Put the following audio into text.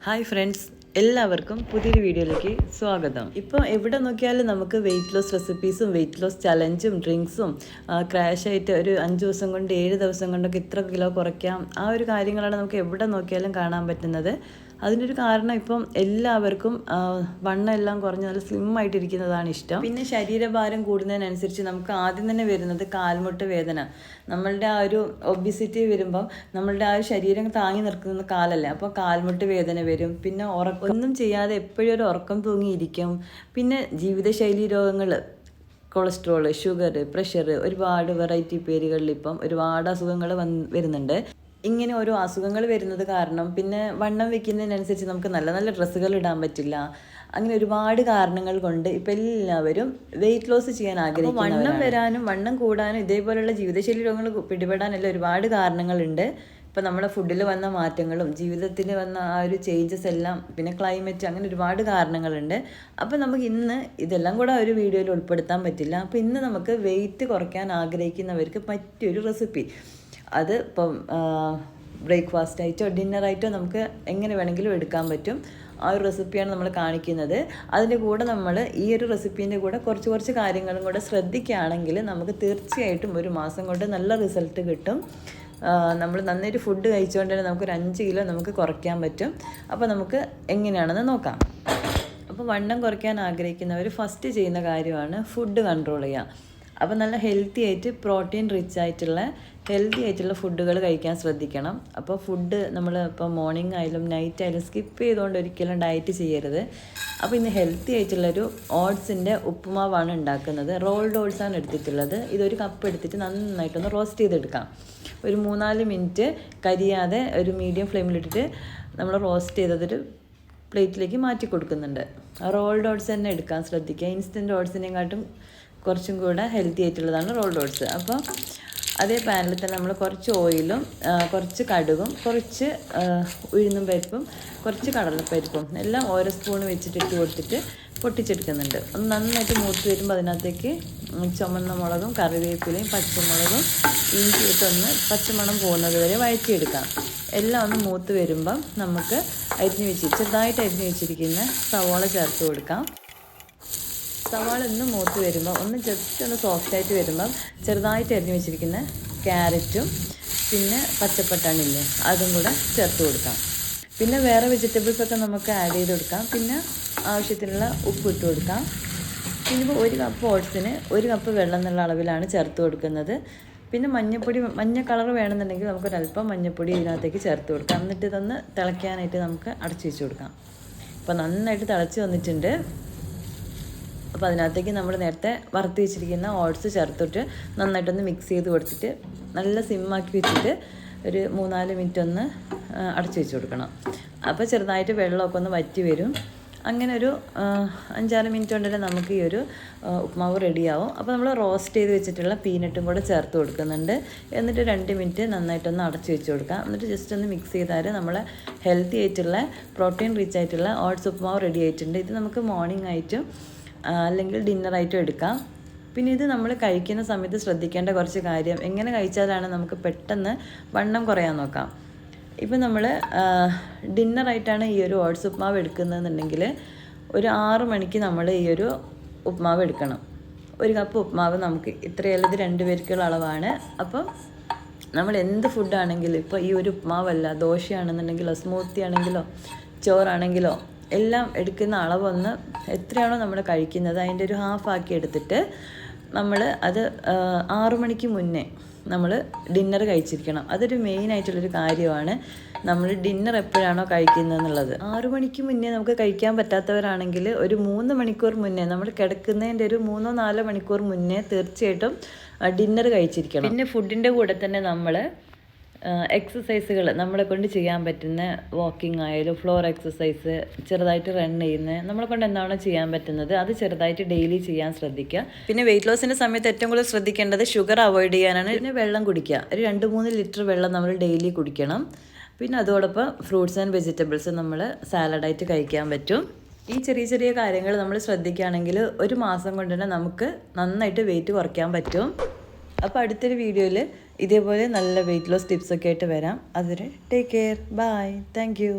Hi friends, എല്ലാവർക്കും പുതിയൊരു വീഡിയോയിലേക്ക് സ്വാഗതം. ഇപ്പോൾ എവിടെ നോക്കിയാലും നമുക്ക് വെയിറ്റ് ലോസ് റെസിപ്പീസും വെയിറ്റ് ലോസ് ചലഞ്ചും ഡ്രിങ്ക്സും ക്രാഷായിട്ട് ഒരു 5 ദിവസം കൊണ്ട് 7 ദിവസം കൊണ്ടൊക്കെ ഇത്ര കിലോ കുറയ്ക്കാം, ആ ഒരു കാര്യങ്ങളാണ് നമുക്ക് എവിടെ നോക്കിയാലും കാണാൻ പറ്റുന്നത്. അതിനൊരു കാരണം ഇപ്പം എല്ലാവർക്കും വണ്ണം എല്ലാം കുറഞ്ഞ് നല്ല സ്ലിം ആയിട്ടിരിക്കുന്നതാണ് ഇഷ്ടം. പിന്നെ ശരീരഭാരം കൂടുന്നതിനനുസരിച്ച് നമുക്ക് ആദ്യം തന്നെ വരുന്നത് കാൽമുട്ട് വേദന. നമ്മളുടെ ആ ഒരു ഒബിസിറ്റി വരുമ്പം നമ്മളുടെ ആ ഒരു ശരീരം താങ്ങി നിൽക്കുന്ന കാലല്ലേ, അപ്പോൾ കാൽമുട്ട് വേദന വരും. പിന്നെ ഒന്നും ചെയ്യാതെ എപ്പോഴും ഒരു ഉറക്കം തൂങ്ങിയിരിക്കും. പിന്നെ ജീവിതശൈലി രോഗങ്ങൾ, കൊളസ്ട്രോള്, ഷുഗർ, പ്രഷർ, ഒരുപാട് വെറൈറ്റി പേരുകളിൽ ഇപ്പം ഒരുപാട് അസുഖങ്ങൾ വരുന്നുണ്ട്. ഇങ്ങനെ ഓരോ അസുഖങ്ങൾ വരുന്നത് കാരണം പിന്നെ വണ്ണം വെക്കുന്നതിനനുസരിച്ച് നമുക്ക് നല്ല നല്ല ഡ്രസ്സുകൾ ഇടാൻ പറ്റില്ല. അങ്ങനെ ഒരുപാട് കാരണങ്ങൾ കൊണ്ട് ഇപ്പം എല്ലാവരും വെയിറ്റ് ലോസ് ചെയ്യാൻ ആഗ്രഹിക്കുന്നു. വണ്ണം വരാനും വണ്ണം കൂടാനും ഇതേപോലെയുള്ള ജീവിതശൈലി രോഗങ്ങൾ പിടിപെടാനെല്ലാം ഒരുപാട് കാരണങ്ങളുണ്ട്. ഇപ്പം നമ്മുടെ ഫുഡിൽ വന്ന മാറ്റങ്ങളും ജീവിതത്തിൽ വന്ന ആ ഒരു ചേഞ്ചസ് എല്ലാം, പിന്നെ ക്ലൈമറ്റ്, അങ്ങനെ ഒരുപാട് കാരണങ്ങളുണ്ട്. അപ്പം നമുക്ക് ഇന്ന് ഇതെല്ലാം കൂടെ ഒരു വീഡിയോയിൽ ഉൾപ്പെടുത്താൻ പറ്റില്ല. അപ്പോൾ ഇന്ന് നമുക്ക് വെയിറ്റ് കുറയ്ക്കാൻ ആഗ്രഹിക്കുന്നവർക്ക് പറ്റിയൊരു റെസിപ്പി, അത് ഇപ്പം ബ്രേക്ക്ഫാസ്റ്റ് ആയിട്ടോ ഡിന്നറായിട്ടോ നമുക്ക് എങ്ങനെ വേണമെങ്കിലും എടുക്കാൻ പറ്റും. ആ ഒരു റെസിപ്പിയാണ് നമ്മൾ കാണിക്കുന്നത്. അതിൻ്റെ കൂടെ നമ്മൾ ഈ ഒരു റെസിപ്പീൻ്റെ കൂടെ കുറച്ച് കാര്യങ്ങളും കൂടെ ശ്രദ്ധിക്കുകയാണെങ്കിൽ നമുക്ക് തീർച്ചയായിട്ടും ഒരു മാസം കൊണ്ട് നല്ല റിസൾട്ട് കിട്ടും. നമ്മൾ നന്നായിട്ട് ഫുഡ് കഴിച്ചുകൊണ്ട് തന്നെ നമുക്കൊരു 5 കിലോ നമുക്ക് കുറയ്ക്കാൻ പറ്റും. അപ്പോൾ നമുക്ക് എങ്ങനെയാണെന്ന് നോക്കാം. അപ്പോൾ വണ്ണം കുറയ്ക്കാൻ ആഗ്രഹിക്കുന്നവർ ഫസ്റ്റ് ചെയ്യുന്ന കാര്യമാണ് ഫുഡ് കൺട്രോൾ ചെയ്യുക. അപ്പോൾ നല്ല ഹെൽത്തി ആയിട്ട് പ്രോട്ടീൻ റിച്ച് ആയിട്ടുള്ള ഹെൽത്തി ആയിട്ടുള്ള ഫുഡുകൾ കഴിക്കാൻ ശ്രദ്ധിക്കണം. അപ്പോൾ ഫുഡ് നമ്മൾ ഇപ്പോൾ മോർണിംഗ് ആയാലും നൈറ്റ് ആയാലും സ്കിപ്പ് ചെയ്തുകൊണ്ട് ഒരിക്കലും ഡയറ്റ് ചെയ്യരുത്. അപ്പോൾ ഇന്ന് ഹെൽത്തി ആയിട്ടുള്ളൊരു ഓട്സിൻ്റെ ഉപ്പുമാവാണ് ഉണ്ടാക്കുന്നത്. റോൾഡ് ഓട്സാണ് എടുത്തിട്ടുള്ളത്. ഇതൊരു കപ്പ് എടുത്തിട്ട് നന്നായിട്ടൊന്ന് റോസ്റ്റ് ചെയ്തെടുക്കാം. ഒരു 3-4 മിനിറ്റ് കരിയാതെ ഒരു മീഡിയം ഫ്ലെയിമിലിട്ടിട്ട് നമ്മൾ റോസ്റ്റ് ചെയ്തതൊരു പ്ലേറ്റിലേക്ക് മാറ്റി കൊടുക്കുന്നുണ്ട്. റോൾഡ് ഓട്സ് തന്നെ എടുക്കാൻ ശ്രദ്ധിക്കുക. ഇൻസ്റ്റൻറ്റ് ഓട്സിനെക്കാട്ടും കുറച്ചും കൂടെ ഹെൽത്തി ആയിട്ടുള്ളതാണ് റോൾഡ് ഓട്സ്. അപ്പോൾ അതേ പാനിൽ തന്നെ നമ്മൾ കുറച്ച് ഓയിലും കുറച്ച് കടുകും കുറച്ച് ഉഴുന്നും പരിപ്പും കുറച്ച് കടലപ്പരിപ്പും എല്ലാം ഓരോ സ്പൂൺ വെച്ചിട്ട് ഇട്ട് കൊടുത്തിട്ട് പൊട്ടിച്ചെടുക്കുന്നുണ്ട്. ഒന്ന് നന്നായിട്ട് മൂത്ത് വരുമ്പോൾ അതിനകത്തേക്ക് ചുമന്ന മുളകും കറിവേപ്പിലയും പച്ചമുളകും ഇഞ്ചിയിട്ടൊന്ന് പച്ചമണം പോകുന്നത് വരെ വഴറ്റിയെടുക്കാം. എല്ലാം ഒന്ന് മൂത്ത് വരുമ്പം നമുക്ക് ചെറുതായിട്ട് അരിഞ്ഞ് വെച്ചിരിക്കുന്ന സവാള ചേർത്ത് കൊടുക്കാം. സവാള ഒന്ന് മൂത്ത് വരുമ്പോൾ ജസ്റ്റ് ഒന്ന് സോഫ്റ്റായിട്ട് വരുമ്പം ചെറുതായിട്ട് അരിഞ്ഞ് വെച്ചിരിക്കുന്ന ക്യാരറ്റും പിന്നെ പച്ചപ്പട്ടാണില്ലേ അതും കൂടെ ചേർത്ത് കൊടുക്കാം. പിന്നെ വേറെ വെജിറ്റബിൾസൊക്കെ നമുക്ക് ആഡ് ചെയ്ത് കൊടുക്കാം. പിന്നെ ആവശ്യത്തിനുള്ള ഉപ്പ് ഇട്ട് കൊടുക്കാം. പിന്നെ ഇപ്പോൾ 1 കപ്പ് ഓട്സിന് 1 കപ്പ് വെള്ളം എന്നുള്ള അളവിലാണ് ചേർത്ത് കൊടുക്കുന്നത്. പിന്നെ മഞ്ഞ കളർ വേണമെന്നുണ്ടെങ്കിൽ നമുക്കൊരല്പം മഞ്ഞൾപ്പൊടി ഇതിനകത്തേക്ക് ചേർത്ത് കൊടുക്കാം. എന്നിട്ട് ഇതൊന്ന് തിളയ്ക്കാനായിട്ട് നമുക്ക് അടച്ചു വെച്ച് കൊടുക്കാം. അപ്പോൾ നന്നായിട്ട് തിളച്ച് വന്നിട്ടുണ്ട്. അപ്പോൾ അതിനകത്തേക്ക് നമ്മൾ നേരത്തെ വറുത്ത് വെച്ചിരിക്കുന്ന ഓട്സ് ചേർത്തിട്ട് നന്നായിട്ടൊന്ന് മിക്സ് ചെയ്ത് കൊടുത്തിട്ട് നല്ല സിമ്മാക്കി വെച്ചിട്ട് ഒരു 3-4 മിനിറ്റ് ഒന്ന് അടച്ചു വെച്ച് കൊടുക്കണം. അപ്പോൾ ചെറുതായിട്ട് വെള്ളമൊക്കെ ഒന്ന് വറ്റി വരും. അങ്ങനെ ഒരു 5-6 മിനിറ്റ് കൊണ്ട് തന്നെ നമുക്ക് ഈ ഒരു ഉപ്മാവ് റെഡിയാവും. അപ്പോൾ നമ്മൾ റോസ്റ്റ് ചെയ്ത് വെച്ചിട്ടുള്ള പീനട്ടും കൂടെ ചേർത്ത് കൊടുക്കുന്നുണ്ട്. എന്നിട്ട് 2 മിനിറ്റ് നന്നായിട്ടൊന്ന് അടച്ചു വെച്ച് കൊടുക്കാം. എന്നിട്ട് ജസ്റ്റ് ഒന്ന് മിക്സ് ചെയ്താൽ നമ്മൾ ഹെൽത്തി ആയിട്ടുള്ള പ്രോട്ടീൻ റിച്ച് ആയിട്ടുള്ള ഓട്സ് ഉപ്മാവ് റെഡി ആയിട്ടുണ്ട്. ഇത് നമുക്ക് മോർണിംഗ് ആയിട്ടും അല്ലെങ്കിൽ ഡിന്നറായിട്ടും എടുക്കാം. പിന്നെ ഇത് നമ്മൾ കഴിക്കുന്ന സമയത്ത് ശ്രദ്ധിക്കേണ്ട കുറച്ച് കാര്യം, എങ്ങനെ കഴിച്ചാലാണ് നമുക്ക് പെട്ടെന്ന് വണ്ണം കുറയാൻ നോക്കാം. ഇപ്പം നമ്മൾ ഡിന്നറായിട്ടാണ് ഈ ഒരു ഓട്സ് ഉപ്മാവ് എടുക്കുന്നതെന്നുണ്ടെങ്കിൽ ഒരു 6 മണിക്ക് നമ്മൾ ഈ ഒരു ഉപ്മാവ് എടുക്കണം. 1 കപ്പ് ഉപ്മാവ് നമുക്ക് ഇത്രയല്ല, ഇത് 2 പേർക്കുള്ള അളവാണ്. അപ്പം നമ്മൾ എന്ത് ഫുഡാണെങ്കിലും, ഇപ്പോൾ ഈ ഒരു ഉപ്മാവല്ല, ദോശയാണെന്നുണ്ടെങ്കിലോ സ്മൂത്തി ആണെങ്കിലോ ചോറാണെങ്കിലോ എല്ലാം എടുക്കുന്ന അളവൊന്ന് എത്രയാണോ നമ്മൾ കഴിക്കുന്നത് അതിൻ്റെ ഒരു ഹാഫ് എടുത്തിട്ട് നമ്മൾ അത് 6 മണിക്ക് മുന്നേ നമ്മൾ ഡിന്നർ കഴിച്ചിരിക്കണം. അതൊരു മെയിനായിട്ടുള്ളൊരു കാര്യമാണ്. നമ്മൾ ഡിന്നർ എപ്പോഴാണോ കഴിക്കുന്നതെന്നുള്ളത് 6 മണിക്ക് മുന്നേ നമുക്ക് കഴിക്കാൻ പറ്റാത്തവരാണെങ്കിൽ ഒരു 3 മണിക്കൂർ മുന്നേ, നമ്മൾ കിടക്കുന്നതിൻ്റെ ഒരു 3-4 മണിക്കൂർ മുന്നേ തീർച്ചയായിട്ടും ഡിന്നർ കഴിച്ചിരിക്കണം. പിന്നെ ഫുഡിൻ്റെ കൂടെ തന്നെ നമ്മൾ എക്സസൈസുകൾ നമ്മളെ കൊണ്ട് ചെയ്യാൻ പറ്റുന്ന വാക്കിംഗ് ആയാലും ഫ്ലോർ എക്സസൈസ്, ചെറുതായിട്ട് റൺ ചെയ്യുന്നത്, നമ്മളെ കൊണ്ട് എന്താണോ ചെയ്യാൻ പറ്റുന്നത് അത് ചെറുതായിട്ട് ഡെയിലി ചെയ്യാൻ ശ്രദ്ധിക്കുക. പിന്നെ വെയിറ്റ് ലോസിൻ്റെ സമയത്ത് ഏറ്റവും കൂടുതൽ ശ്രദ്ധിക്കേണ്ടത് ഷുഗർ അവോയ്ഡ് ചെയ്യാനാണ്. പിന്നെ വെള്ളം കുടിക്കുക. ഒരു 2-3 ലിറ്റർ വെള്ളം നമ്മൾ ഡെയിലി കുടിക്കണം. പിന്നെ അതോടൊപ്പം ഫ്രൂട്ട്സ് ആൻഡ് വെജിറ്റബിൾസ് നമ്മൾ സാലഡായിട്ട് കഴിക്കാൻ പറ്റും. ഈ ചെറിയ കാര്യങ്ങൾ നമ്മൾ ശ്രദ്ധിക്കുകയാണെങ്കിൽ ഒരു മാസം കൊണ്ട് തന്നെ നമുക്ക് നന്നായിട്ട് വെയിറ്റ് കുറയ്ക്കാൻ പറ്റും. അപ്പോൾ അടുത്തൊരു വീഡിയോയിൽ ഇതേപോലെ നല്ല വെയിറ്റ് ലോസ് ടിപ്സൊക്കെ ആയിട്ട് വരാം. അതുവരെ take care, bye, thank U.